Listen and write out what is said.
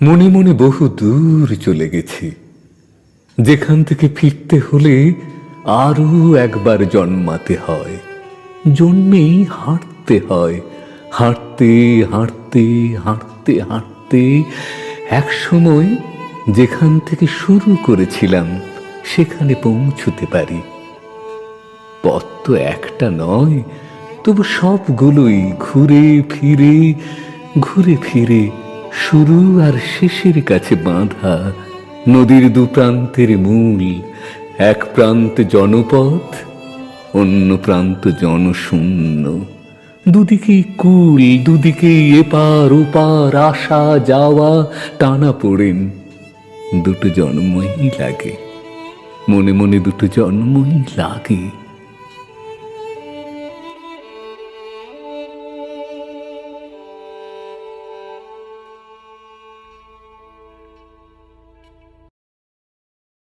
মনে মনে বহু দূর চলে গেছি, যেখান থেকে ফিরতে হলে আরো একবার জন্মাতে হয়। জন্মেই হাঁটতে হয়, হাঁটতে হাঁটতে হাঁটতে হাঁটতে এক সময় যেখান থেকে শুরু করেছিলাম সেখানে পৌঁছতে পারি। পথ তো একটা নয়, তবু সবগুলোই ঘুরে ফিরে শুরু আর শেষের কাছে বাঁধা। নদীর দুপ্রান্তের মূল, এক প্রান্তে জনপথ, অন্য প্রান্ত জনশূন্য। দুদিকেই কুল, দুদিকেই এপার ওপার, আসা যাওয়া, টানা পড়েন। দুটো জন্মই লাগে, মনে মনে দুটো জন্মই লাগে।